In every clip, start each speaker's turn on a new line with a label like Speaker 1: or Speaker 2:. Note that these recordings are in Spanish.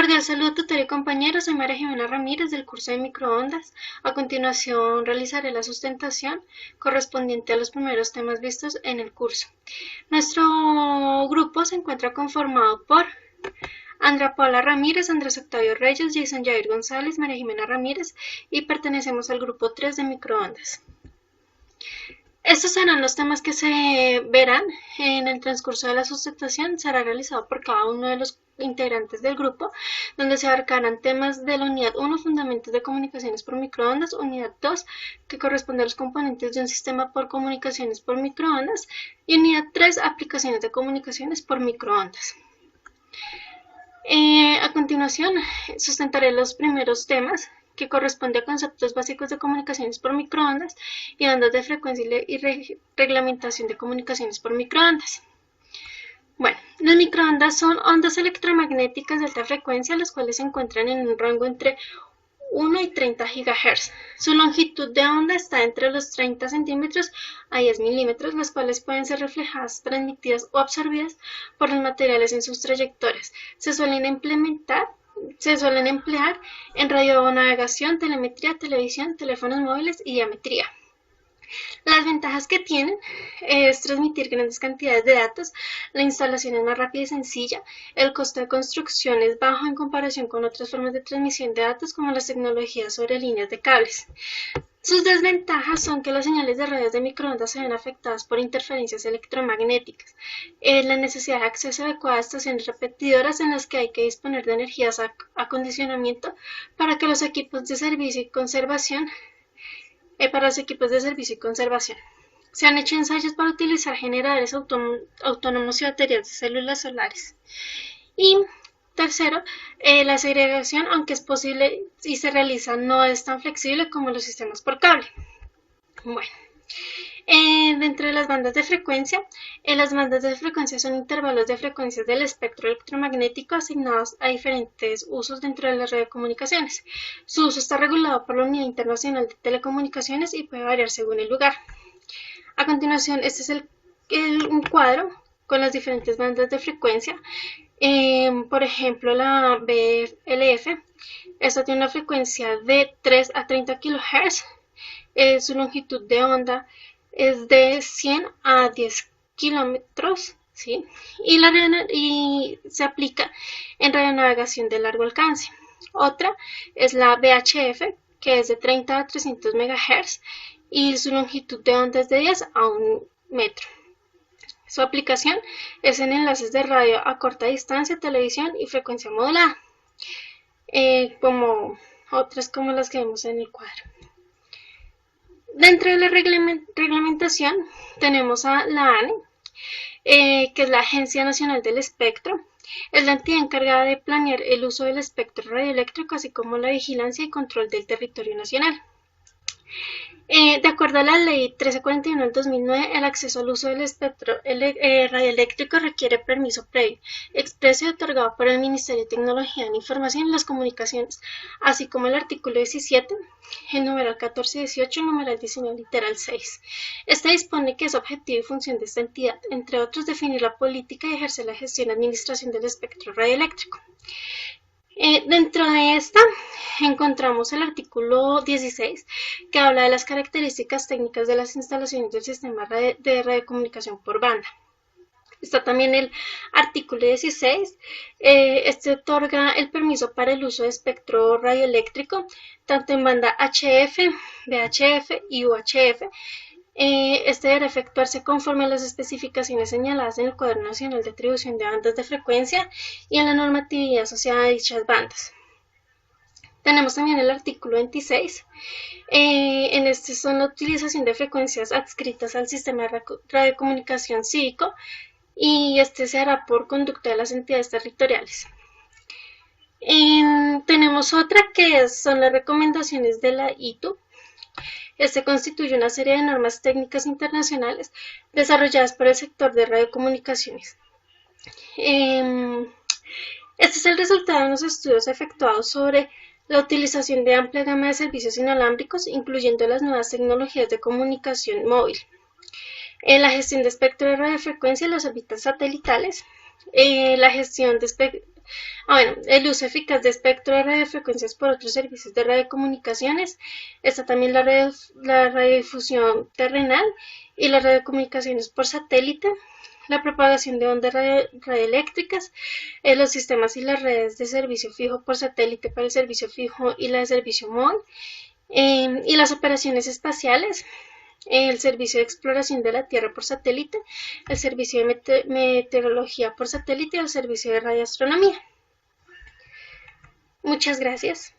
Speaker 1: Cordial saludo, tutor y compañeros. Soy María Jimena Ramírez del curso de microondas. A continuación realizaré la sustentación correspondiente a los primeros temas vistos en el curso. Nuestro grupo se encuentra conformado por Andrea Paula Ramírez, Andrés Octavio Reyes, Jason Jair González, María Jimena Ramírez y pertenecemos al grupo 3 de microondas. Estos serán los temas que se verán en el transcurso de la sustentación. Será realizado por cada uno de los integrantes del grupo, donde se abarcarán temas de la unidad 1, fundamentos de comunicaciones por microondas, unidad 2, que corresponde a los componentes de un sistema por comunicaciones por microondas, y unidad 3, aplicaciones de comunicaciones por microondas. A continuación, sustentaré los primeros temas, que corresponde a conceptos básicos de comunicaciones por microondas y ondas de frecuencia y reglamentación de comunicaciones por microondas. Bueno, las microondas son ondas electromagnéticas de alta frecuencia, las cuales se encuentran en un rango entre 1 y 30 GHz. Su longitud de onda está entre los 30 centímetros a 10 milímetros, las cuales pueden ser reflejadas, transmitidas o absorbidas por los materiales en sus trayectorias. Se suelen emplear en radionavegación, telemetría, televisión, teléfonos móviles y diametría. Las ventajas que tienen es transmitir grandes cantidades de datos, la instalación es más rápida y sencilla, el costo de construcción es bajo en comparación con otras formas de transmisión de datos como las tecnologías sobre líneas de cables. Sus desventajas son que las señales de redes de microondas se ven afectadas por interferencias electromagnéticas, la necesidad de acceso adecuado a estaciones repetidoras en las que hay que disponer de energías a acondicionamiento para que los equipos de servicio y conservación Se han hecho ensayos para utilizar generadores autónomos y baterías de células solares. Y tercero, la segregación, aunque es posible y se realiza, no es tan flexible como los sistemas por cable. Bueno, dentro de las bandas de frecuencia, las bandas de frecuencia son intervalos de frecuencias del espectro electromagnético asignados a diferentes usos dentro de las radiocomunicaciones. Su uso está regulado por la Unidad Internacional de Telecomunicaciones y puede variar según el lugar. A continuación, este es un cuadro con las diferentes bandas de frecuencia. Por ejemplo, la BLF, esta tiene una frecuencia de 3 a 30 kHz. Su longitud de onda es de 100 a 10 kilómetros, ¿sí? y se aplica en radionavegación de largo alcance. Otra es la VHF, que es de 30 a 300 MHz y su longitud de onda es de 10 a 1 metro. Su aplicación es en enlaces de radio a corta distancia, televisión y frecuencia modulada, como otras como las que vemos en el cuadro. Dentro de la reglamentación tenemos a la ANE, que es la Agencia Nacional del Espectro. Es la entidad encargada de planear el uso del espectro radioeléctrico, así como la vigilancia y control del territorio nacional. De acuerdo a la Ley 1341 del 2009, el acceso al uso del espectro radioeléctrico requiere permiso previo, expreso y otorgado por el Ministerio de Tecnología de la Información y las Comunicaciones, así como el artículo 17, el numeral 14 y 18, el numeral 19, literal 6. Este dispone que es objetivo y función de esta entidad, entre otros, definir la política y ejercer la gestión y administración del espectro radioeléctrico. Dentro de esta encontramos el artículo 16, que habla de las características técnicas de las instalaciones del sistema de radiocomunicación por banda. Está también el artículo 16, este otorga el permiso para el uso de espectro radioeléctrico, tanto en banda HF, VHF y UHF. Este deberá efectuarse conforme a las especificaciones señaladas en el Cuaderno Nacional de Atribución de Bandas de Frecuencia y en la normatividad asociada a dichas bandas. Tenemos también el artículo 26. En este son la utilización de frecuencias adscritas al sistema de radiocomunicación cívico y este se hará por conducta de las entidades territoriales. Tenemos otra que son las recomendaciones de la ITU. Este constituye una serie de normas técnicas internacionales desarrolladas por el sector de radiocomunicaciones. Este es el resultado de unos estudios efectuados sobre la utilización de amplia gama de servicios inalámbricos, incluyendo las nuevas tecnologías de comunicación móvil, la gestión de espectro de radiofrecuencia y las órbitas satelitales, la gestión de el uso eficaz de espectro de radiofrecuencias por otros servicios de radiocomunicaciones. Está también la radiodifusión terrenal y las radiocomunicaciones por satélite, la propagación de ondas radioeléctricas, los sistemas y las redes de servicio fijo por satélite para el servicio fijo y la de servicio móvil, y las operaciones espaciales, el servicio de exploración de la Tierra por satélite, el servicio de meteorología por satélite y el servicio de radioastronomía. Muchas gracias.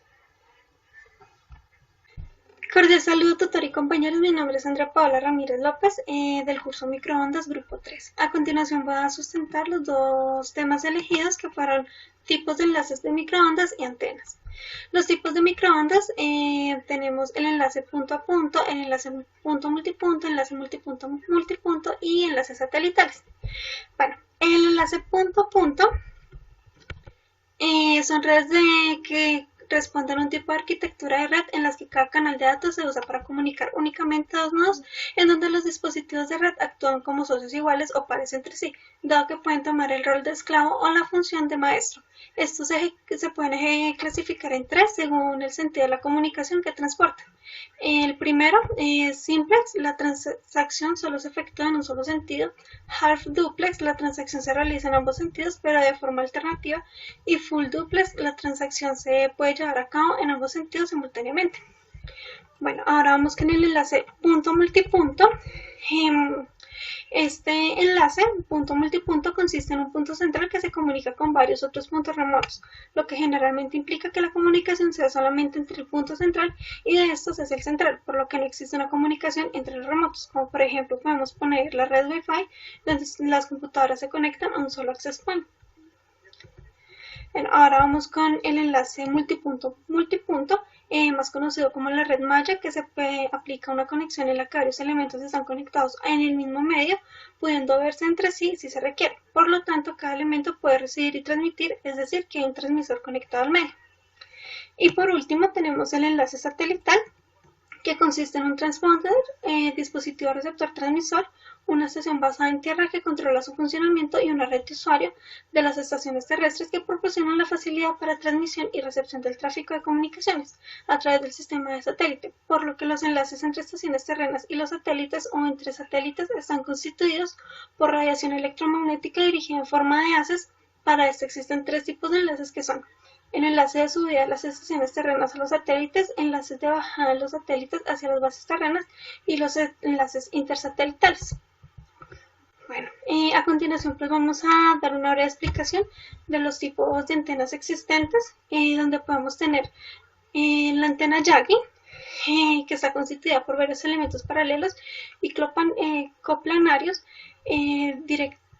Speaker 2: Cordial saludo, tutor y compañeros. Mi nombre es Andrea Paola Ramírez López, del curso Microondas Grupo 3. A continuación voy a sustentar los dos temas elegidos, que fueron tipos de enlaces de microondas y antenas. Los tipos de microondas, tenemos el enlace punto a punto, el enlace punto multipunto, enlace multipunto multipunto y enlaces satelitales. Bueno, el enlace punto a punto son redes que responden a un tipo de arquitectura de red en las que cada canal de datos se usa para comunicar únicamente dos nodos, en donde los dispositivos de red actúan como socios iguales o pares entre sí, dado que pueden tomar el rol de esclavo o la función de maestro. Estos se pueden clasificar en tres según el sentido de la comunicación que transportan. El primero es simplex, la transacción solo se efectúa en un solo sentido. Half duplex, la transacción se realiza en ambos sentidos pero de forma alternativa. Y full duplex, la transacción se puede llevar a cabo en ambos sentidos simultáneamente. Bueno, ahora vamos con el enlace punto multipunto. Este enlace punto multipunto consiste en un punto central que se comunica con varios otros puntos remotos, lo que generalmente implica que la comunicación sea solamente entre el punto central y de estos es el central, por lo que no existe una comunicación entre los remotos, como por ejemplo podemos poner la red Wi-Fi, donde las computadoras se conectan a un solo access point. Bueno, ahora vamos con el enlace multipunto multipunto, más conocido como la red malla, que se aplica una conexión en la que varios elementos están conectados en el mismo medio, pudiendo verse entre sí si se requiere. Por lo tanto, cada elemento puede recibir y transmitir, es decir, que hay un transmisor conectado al medio. Y por último tenemos el enlace satelital, que consiste en un transponder, dispositivo receptor transmisor, una estación basada en tierra que controla su funcionamiento y una red de usuario de las estaciones terrestres que proporcionan la facilidad para transmisión y recepción del tráfico de comunicaciones a través del sistema de satélite, por lo que los enlaces entre estaciones terrenas y los satélites o entre satélites están constituidos por radiación electromagnética dirigida en forma de haces. Para esto existen tres tipos de enlaces, que son el enlace de subida de las estaciones terrenas a los satélites, enlaces de bajada de los satélites hacia las bases terrenas y los enlaces intersatelitales. Bueno, a continuación pues vamos a dar una breve explicación de los tipos de antenas existentes, donde podemos tener la antena Yagi, que está constituida por varios elementos paralelos y coplanarios,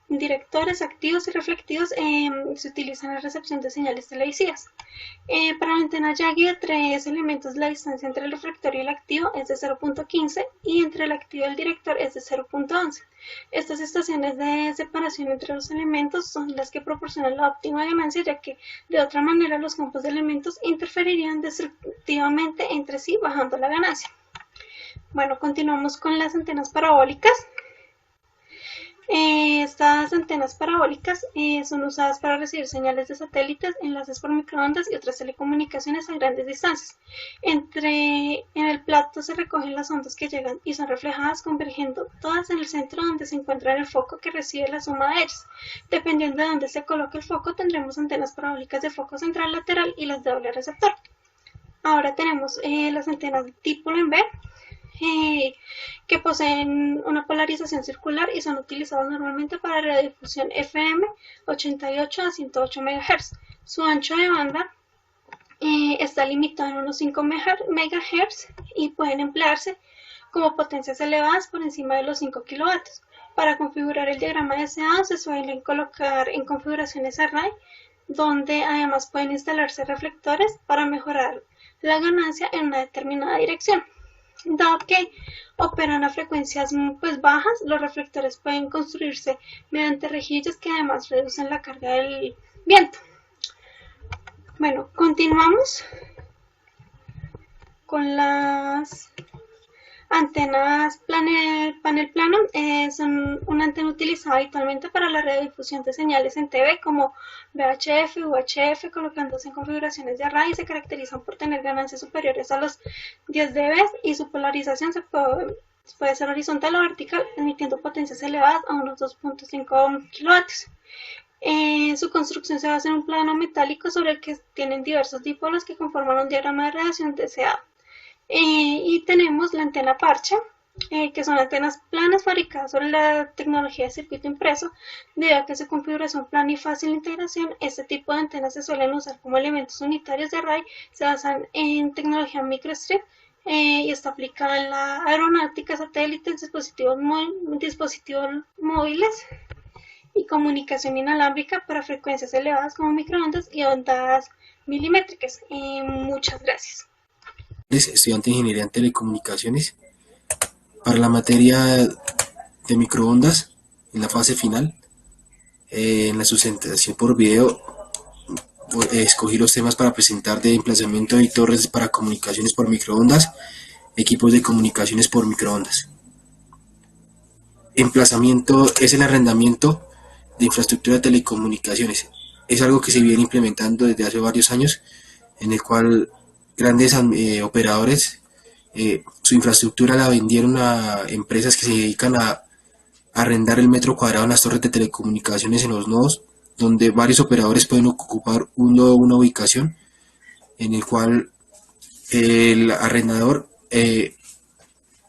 Speaker 2: directores activos y reflectivos, se utilizan en la recepción de señales televisivas. Para la antena Yagi de tres elementos, la distancia entre el reflector y el activo es de 0.15 y entre el activo y el director es de 0.11. Estas estaciones de separación entre los elementos son las que proporcionan la óptima ganancia, ya que de otra manera los campos de elementos interferirían destructivamente entre sí, bajando la ganancia. Bueno, continuamos con las antenas parabólicas. Estas antenas parabólicas son usadas para recibir señales de satélites, enlaces por microondas y otras telecomunicaciones a grandes distancias. En el plato se recogen las ondas que llegan y son reflejadas, convergiendo todas en el centro, donde se encuentra el foco que recibe la suma de ellas. Dependiendo de dónde se coloque el foco, tendremos antenas parabólicas de foco central, lateral y las de doble receptor. Ahora tenemos las antenas de tipo LENB, que poseen una polarización circular y son utilizados normalmente para radiodifusión FM 88 a 108 MHz. Su ancho de banda está limitado en unos 5 MHz y pueden emplearse como potencias elevadas por encima de los 5 kW. Para configurar el diagrama deseado se suelen colocar en configuraciones array, donde además pueden instalarse reflectores para mejorar la ganancia en una determinada dirección. Dado que operan a frecuencias bajas, los reflectores pueden construirse mediante rejillas que además reducen la carga del viento. Bueno, continuamos con las Antenas panel plano son una antena utilizada habitualmente para la radiodifusión de señales en TV como VHF, UHF, colocándose en configuraciones de array y se caracterizan por tener ganancias superiores a los 10 dB y su polarización puede ser horizontal o vertical, emitiendo potencias elevadas a unos 2.5 kilovatios. Su construcción se basa en un plano metálico sobre el que tienen diversos dipolos que conforman un diagrama de radiación deseado. Y tenemos la antena parche, que son antenas planas fabricadas sobre la tecnología de circuito impreso. Debido a que su configuración plana y fácil de integración, este tipo de antenas se suelen usar como elementos unitarios de array, se basan en tecnología microstrip y está aplicada en la aeronáutica, satélites, dispositivos móviles y comunicación inalámbrica para frecuencias elevadas como microondas y ondas milimétricas. Muchas gracias.
Speaker 3: Estudiante de Ingeniería en Telecomunicaciones. Para la materia de microondas, en la fase final, en la sustentación por video, escogí los temas para presentar de emplazamiento y torres para comunicaciones por microondas, equipos de comunicaciones por microondas. Emplazamiento es el arrendamiento de infraestructura de telecomunicaciones. Es algo que se viene implementando desde hace varios años, en el cual grandes operadores su infraestructura la vendieron a empresas que se dedican a arrendar el metro cuadrado en las torres de telecomunicaciones en los nodos, donde varios operadores pueden ocupar un nodo, una ubicación, en el cual el arrendador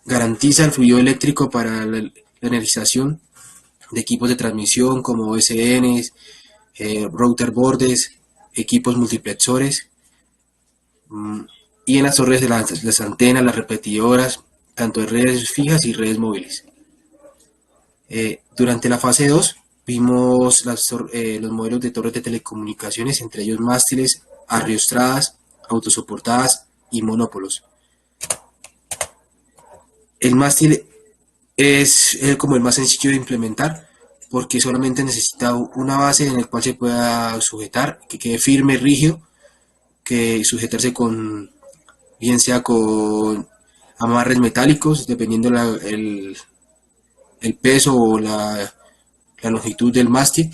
Speaker 3: garantiza el fluido eléctrico para la energización de equipos de transmisión como OSNs, router bordes, equipos multiplexores, y en las torres de las antenas, las repetidoras, tanto de redes fijas y redes móviles. Durante la fase 2 vimos los modelos de torres de telecomunicaciones, entre ellos mástiles, arriostradas, autosoportadas y monópolos. El mástil es como el más sencillo de implementar, porque solamente necesita una base en la cual se pueda sujetar, que quede firme y rígido, que sujetarse con, bien sea con amarres metálicos, dependiendo el peso o la longitud del mástil,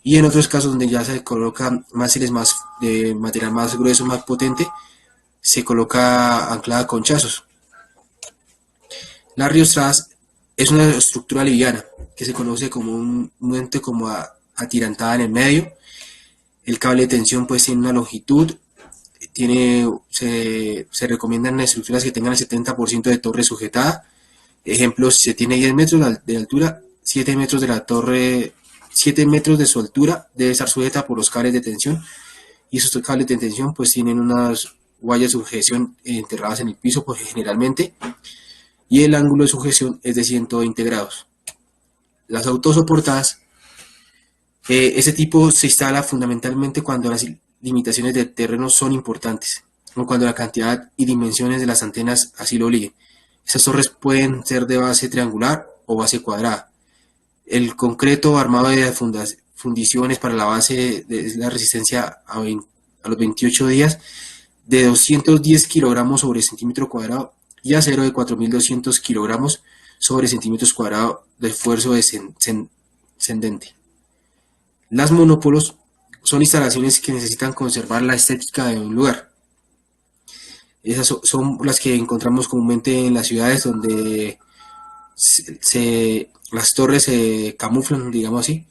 Speaker 3: y en otros casos donde ya se colocan mástiles de material más grueso, más potente, se coloca anclada con chazos. La riostradas es una estructura liviana que se conoce como un ente como atirantada en el medio. El cable de tensión pues tiene una longitud, se recomiendan estructuras que tengan el 70% de torre sujetada. Ejemplos, si se tiene 10 metros de altura, 7 metros de la torre, 7 metros de su altura debe estar sujeta por los cables de tensión, y esos cables de tensión pues tienen unas guayas de sujeción enterradas en el piso pues, generalmente, y el ángulo de sujeción es de 120 grados. Las autosoportadas, ese tipo se instala fundamentalmente cuando las limitaciones de terreno son importantes, o cuando la cantidad y dimensiones de las antenas así lo obliguen. Estas torres pueden ser de base triangular o base cuadrada. El concreto armado de fundiciones para la base es la resistencia a los 28 días de 210 kilogramos sobre centímetro cuadrado, y acero de 4.200 kilogramos sobre centímetros cuadrados de esfuerzo descendente. Las monópolos son instalaciones que necesitan conservar la estética de un lugar. Esas son las que encontramos comúnmente en las ciudades, donde las torres se camuflan, digamos así,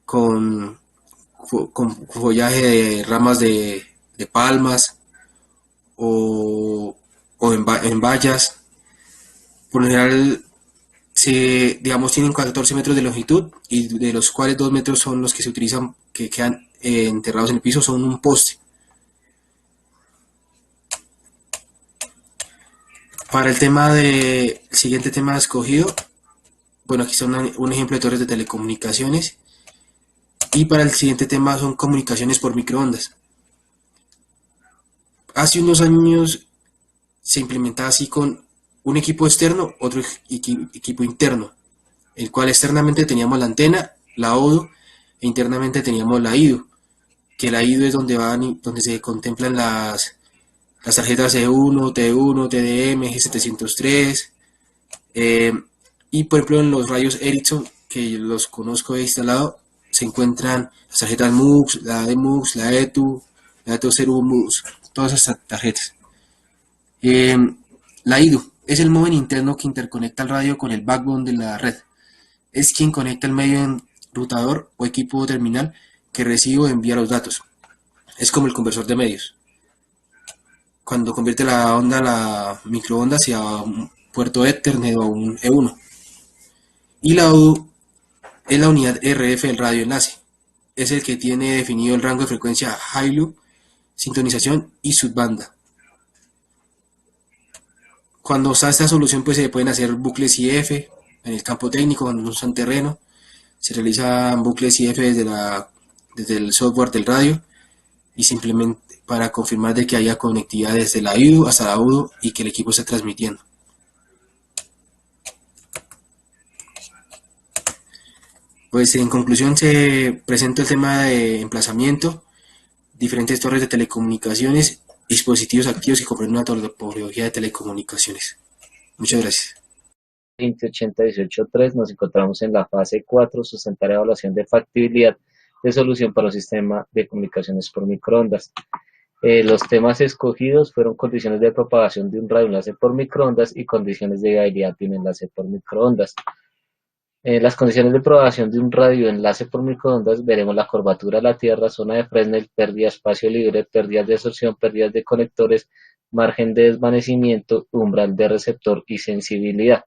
Speaker 3: con follaje de ramas de palmas o en vallas. Por lo general, tienen 14 metros de longitud, y de los cuales 2 metros son los que se utilizan, que quedan enterrados en el piso, son un poste. Para el siguiente tema escogido, bueno, aquí está un ejemplo de torres de telecomunicaciones, y para el siguiente tema son comunicaciones por microondas. Hace unos años se implementaba así con un equipo externo, otro equipo interno, el cual externamente teníamos la antena, la ODU, e internamente teníamos la IDU, que la IDU es donde se contemplan las las tarjetas E1, T1, TDM, G703, y por ejemplo en los radios Ericsson, que los conozco he instalado, se encuentran las tarjetas MUX, la DMUX, la ETU, la ETU0 MUX, todas esas tarjetas. La IDU es el módem interno que interconecta el radio con el backbone de la red. Es quien conecta el medio enrutador o equipo terminal que recibe o envía los datos. Es como el conversor de medios. Cuando convierte la onda, la microonda hacia un puerto Ethernet o un E1. Y la UDU es la unidad RF del radioenlace. Es el que tiene definido el rango de frecuencia high loop, sintonización y subbanda. Cuando está esta solución, pues se pueden hacer bucles IF en el campo técnico, cuando no usan terreno. Se realizan bucles IF desde el software del radio y simplemente para confirmar de que haya conectividad desde la IDU hasta la UDU y que el equipo esté transmitiendo. Pues en conclusión se presenta el tema de emplazamiento, diferentes torres de telecomunicaciones, dispositivos activos que comprenden una topología de telecomunicaciones. Muchas gracias.
Speaker 4: 2080-18.3 nos encontramos en la fase 4, sustentar evaluación de factibilidad de solución para un sistema de comunicaciones por microondas. Los temas escogidos fueron condiciones de propagación de un radioenlace por microondas y condiciones de viabilidad de un enlace por microondas. Las condiciones de propagación de un radioenlace por microondas veremos la curvatura de la Tierra, zona de Fresnel, pérdida de espacio libre, pérdidas de absorción, pérdidas de conectores, margen de desvanecimiento, umbral de receptor y sensibilidad.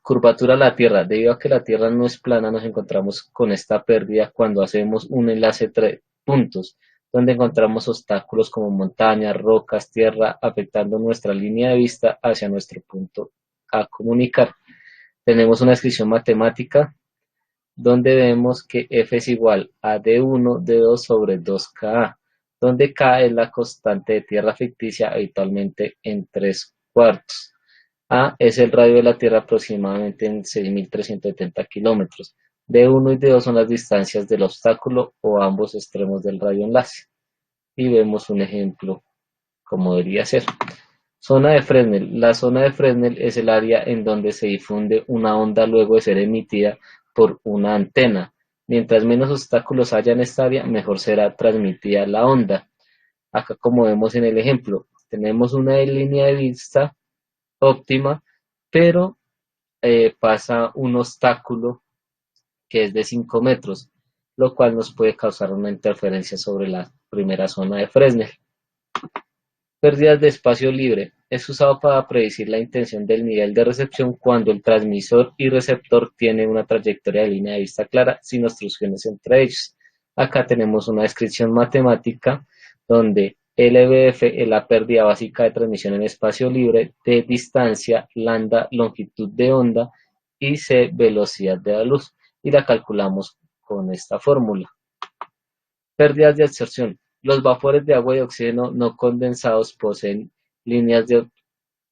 Speaker 4: Curvatura de la Tierra. Debido a que la Tierra no es plana, nos encontramos con esta pérdida cuando hacemos un enlace entre puntos, donde encontramos obstáculos como montañas, rocas, tierra, afectando nuestra línea de vista hacia nuestro punto a comunicar. Tenemos una descripción matemática donde vemos que F es igual a D1, D2 sobre 2Ka, donde K es la constante de tierra ficticia habitualmente en 3/4. A es el radio de la Tierra aproximadamente en 6.370 kilómetros. D1 y D2 son las distancias del obstáculo o ambos extremos del radioenlace. Y vemos un ejemplo como debería ser. Zona de Fresnel. La zona de Fresnel es el área en donde se difunde una onda luego de ser emitida por una antena. Mientras menos obstáculos haya en esta área, mejor será transmitida la onda. Acá, como vemos en el ejemplo, tenemos una línea de vista óptima, pero pasa un obstáculo que es de 5 metros, lo cual nos puede causar una interferencia sobre la primera zona de Fresnel. Pérdidas de espacio libre. Es usado para predecir la intención del nivel de recepción cuando el transmisor y receptor tienen una trayectoria de línea de vista clara sin obstrucciones entre ellos. Acá tenemos una descripción matemática donde LBF es la pérdida básica de transmisión en espacio libre de distancia, lambda longitud de onda y C velocidad de la luz, y la calculamos con esta fórmula. Pérdidas de absorción. Los vapores de agua y oxígeno no condensados poseen líneas de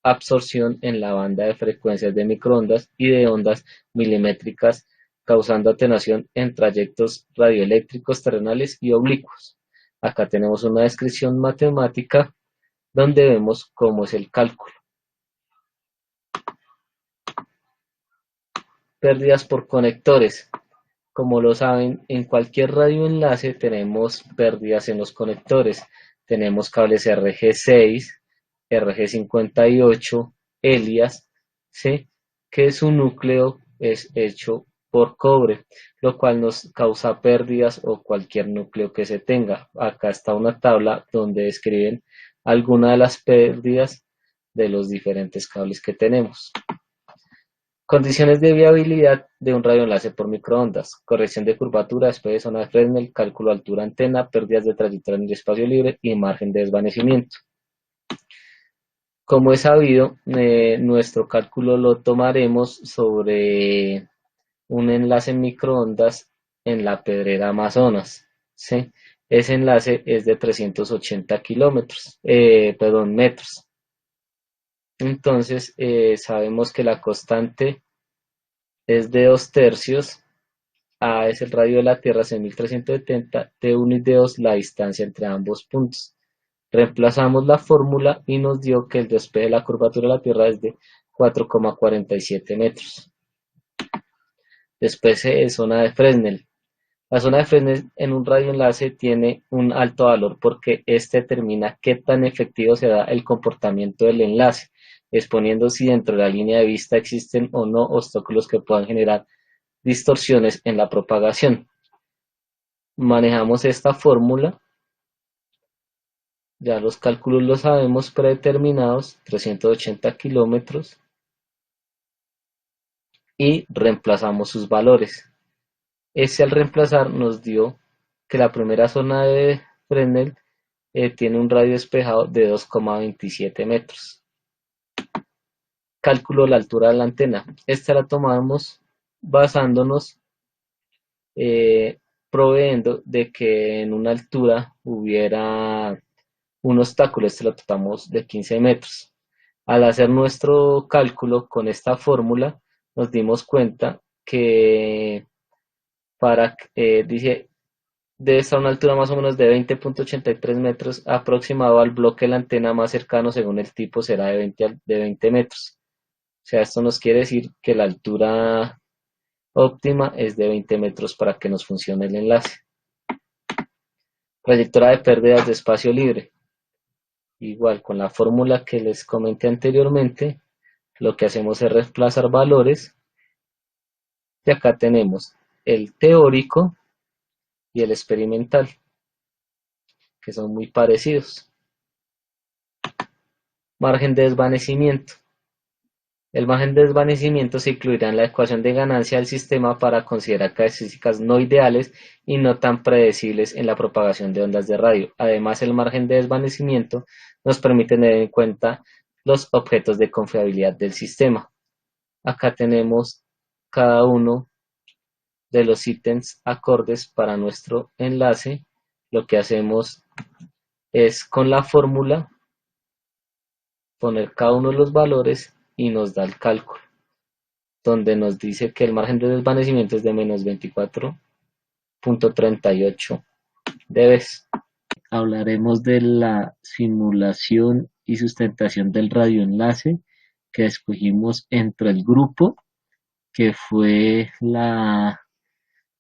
Speaker 4: absorción en la banda de frecuencias de microondas y de ondas milimétricas, causando atenuación en trayectos radioeléctricos terrenales y oblicuos. Acá tenemos una descripción matemática donde vemos cómo es el cálculo. Pérdidas por conectores. Como lo saben, en cualquier radioenlace tenemos pérdidas en los conectores. Tenemos cables RG6, RG58, Elias, ¿sí? Que su núcleo es hecho por cobre, lo cual nos causa pérdidas o cualquier núcleo que se tenga. Acá está una tabla donde describen algunas de las pérdidas de los diferentes cables que tenemos. Condiciones de viabilidad de un radioenlace por microondas. Corrección de curvatura, después de zona de Fresnel, cálculo de altura antena, pérdidas de trayectoria en el espacio libre y margen de desvanecimiento. Como es sabido, nuestro cálculo lo tomaremos sobre un enlace en microondas en la Pedrera Amazonas, ¿sí? Ese enlace es de 380 metros. Entonces, sabemos que la constante es de 2/3, A es el radio de la Tierra, 6.370, T1 y D2 la distancia entre ambos puntos. Reemplazamos la fórmula y nos dio que el despeje de la curvatura de la Tierra es de 4,47 metros. Despeje de zona de Fresnel. La zona de Fresnel en un radioenlace tiene un alto valor porque este determina qué tan efectivo será el comportamiento del enlace, exponiendo si dentro de la línea de vista existen o no obstáculos que puedan generar distorsiones en la propagación. Manejamos esta fórmula, ya los cálculos los sabemos predeterminados, 380 kilómetros, y reemplazamos sus valores. Ese al reemplazar nos dio que la primera zona de Fresnel tiene un radio despejado de 2,27 metros. Cálculo la altura de la antena. Esta la tomamos basándonos, proveyendo de que en una altura hubiera un obstáculo. Este lo tratamos de 15 metros. Al hacer nuestro cálculo con esta fórmula, nos dimos cuenta que dice, debe estar a una altura más o menos de 20,83 metros, aproximado al bloque de la antena más cercano según el tipo será de 20 metros. O sea, esto nos quiere decir que la altura óptima es de 20 metros para que nos funcione el enlace. Trayectoria de pérdidas de espacio libre. Igual con la fórmula que les comenté anteriormente, lo que hacemos es reemplazar valores. Y acá tenemos el teórico y el experimental, que son muy parecidos. Margen de desvanecimiento. El margen de desvanecimiento se incluirá en la ecuación de ganancia del sistema para considerar características no ideales y no tan predecibles en la propagación de ondas de radio. Además, el margen de desvanecimiento nos permite tener en cuenta los objetos de confiabilidad del sistema. Acá tenemos cada uno de los ítems acordes para nuestro enlace. Lo que hacemos es con la fórmula poner cada uno de los valores y nos da el cálculo, donde nos dice que el margen de desvanecimiento es de menos 24,38 dB. Hablaremos de la simulación y sustentación del radioenlace que escogimos entre el grupo, que fue la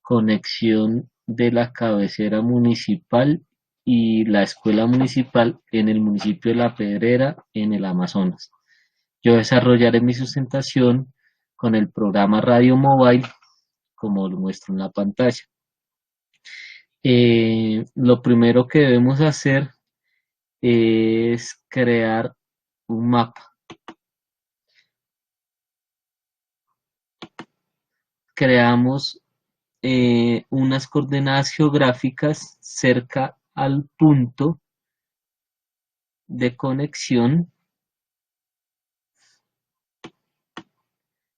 Speaker 4: conexión de la cabecera municipal y la escuela municipal en el municipio de La Pedrera, en el Amazonas. Yo desarrollaré mi sustentación con el programa Radio Mobile, como lo muestro en la pantalla. Lo primero que debemos hacer es crear un mapa. Creamos unas coordenadas geográficas cerca al punto de conexión.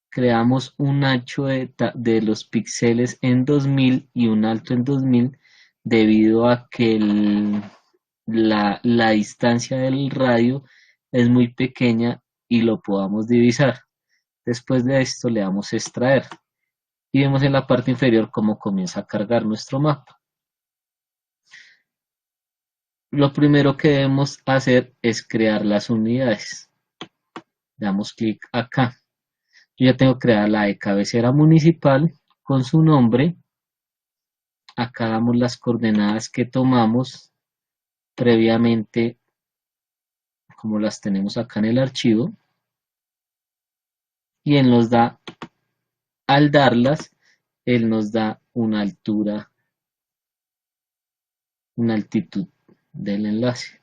Speaker 4: Creamos un ancho de los píxeles en 2000 y un alto en 2000 debido a que la distancia del radio es muy pequeña y lo podamos divisar. Después de esto le damos a extraer y vemos en la parte inferior cómo comienza a cargar nuestro mapa. Lo primero que debemos hacer es crear las unidades. Damos clic acá. Yo ya tengo creada la de cabecera municipal con su nombre. Acá damos las coordenadas que tomamos previamente, como las tenemos acá en el archivo. Y él nos da, al darlas, él nos da una altura, una altitud del enlace.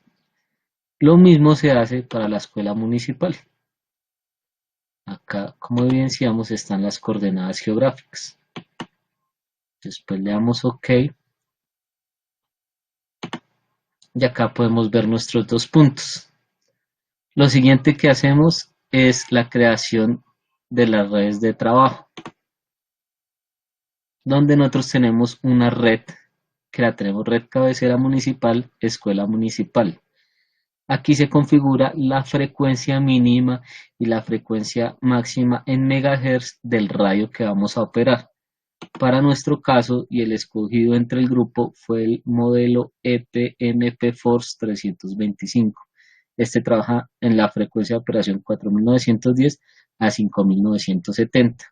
Speaker 4: Lo mismo se hace para la escuela municipal. Acá, como evidenciamos, están las coordenadas geográficas. Después le damos OK. Y acá podemos ver nuestros dos puntos. Lo siguiente que hacemos es la creación de las redes de trabajo, donde nosotros tenemos una red, que la tenemos red cabecera municipal, escuela municipal. Aquí se configura la frecuencia mínima y la frecuencia máxima en megahertz del radio que vamos a operar. para nuestro caso, y el escogido entre el grupo fue el modelo EPMP Force 325. Este trabaja en la frecuencia de operación 4910 a 5970.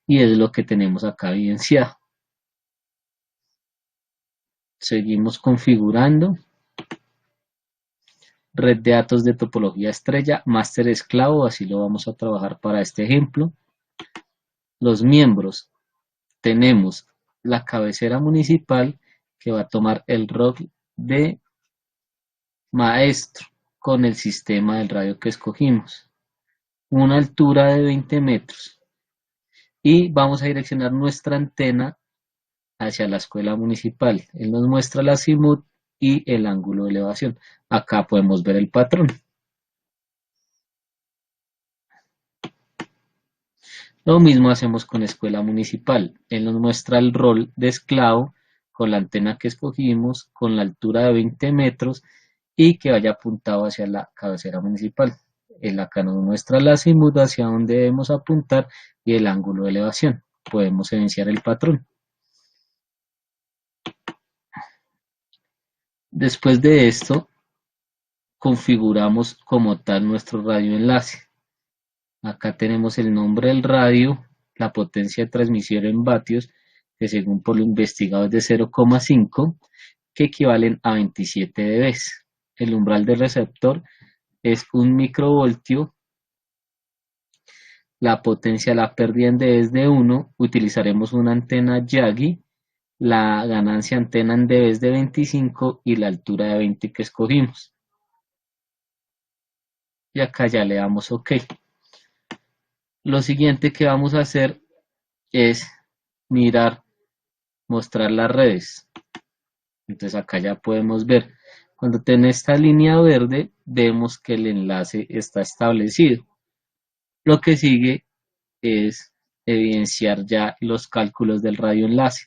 Speaker 4: Y es lo que tenemos acá evidenciado. Seguimos configurando. Red de datos de topología estrella, máster esclavo, así lo vamos a trabajar para este ejemplo. Los miembros, tenemos la cabecera municipal que va a tomar el rol de maestro con el sistema del radio que escogimos. Una altura de 20 metros. Y vamos a direccionar nuestra antena hacia la escuela municipal. Él nos muestra la azimut y el ángulo de elevación. Acá podemos ver el patrón. Lo mismo hacemos con escuela municipal. Él nos muestra el rol de esclavo con la antena que escogimos, con la altura de 20 metros y que vaya apuntado hacia la cabecera municipal. Él acá nos muestra la azimut hacia donde debemos apuntar y el ángulo de elevación. Podemos evidenciar el patrón. Después de esto, configuramos como tal nuestro radioenlace. Acá tenemos el nombre del radio, la potencia de transmisión en vatios, que según por lo investigado es de 0,5, que equivalen a 27 dB. El umbral del receptor es 1 microvoltio. La potencia, la pérdida en dB es de 1. Utilizaremos una antena Yagi. La ganancia antena en dB es de 25 y la altura de 20 que escogimos. Y acá ya le damos OK. Lo siguiente que vamos a hacer es mostrar las redes. Entonces acá ya podemos ver, cuando tiene esta línea verde, vemos que el enlace está establecido. Lo que sigue es evidenciar ya los cálculos del radioenlace.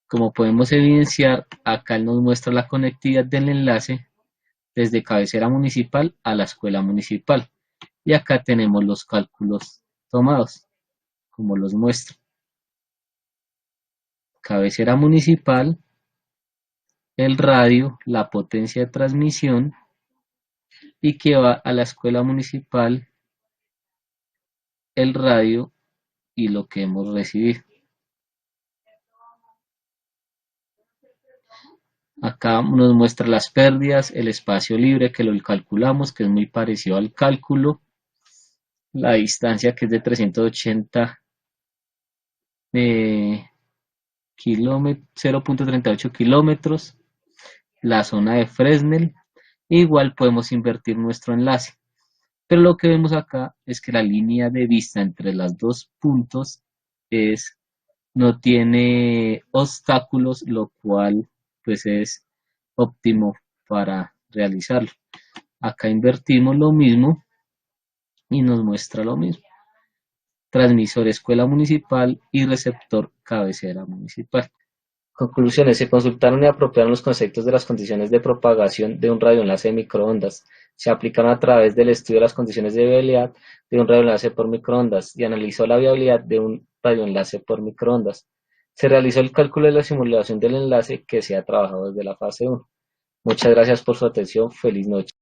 Speaker 4: Como podemos evidenciar, acá nos muestra la conectividad del enlace desde cabecera municipal a la escuela municipal. Y acá tenemos los cálculos tomados, como los muestra. Cabecera municipal, el radio, la potencia de transmisión y que va a la escuela municipal, el radio y lo que hemos recibido. Acá nos muestra las pérdidas, el espacio libre que lo calculamos, que es muy parecido al cálculo, la distancia que es de 380 0.38 kilómetros, la zona de Fresnel. Igual podemos invertir nuestro enlace, pero lo que vemos acá es que la línea de vista entre los dos puntos no tiene obstáculos, lo cual pues es óptimo para realizarlo. Acá invertimos lo mismo y nos muestra lo mismo. Transmisor escuela municipal y receptor cabecera municipal. Conclusiones. Se consultaron y apropiaron los conceptos de las condiciones de propagación de un radioenlace de microondas. Se aplicaron a través del estudio de las condiciones de viabilidad de un radioenlace por microondas y analizó la viabilidad de un radioenlace por microondas. Se realizó el cálculo de la simulación del enlace que se ha trabajado desde la fase 1. Muchas gracias por su atención. Feliz noche.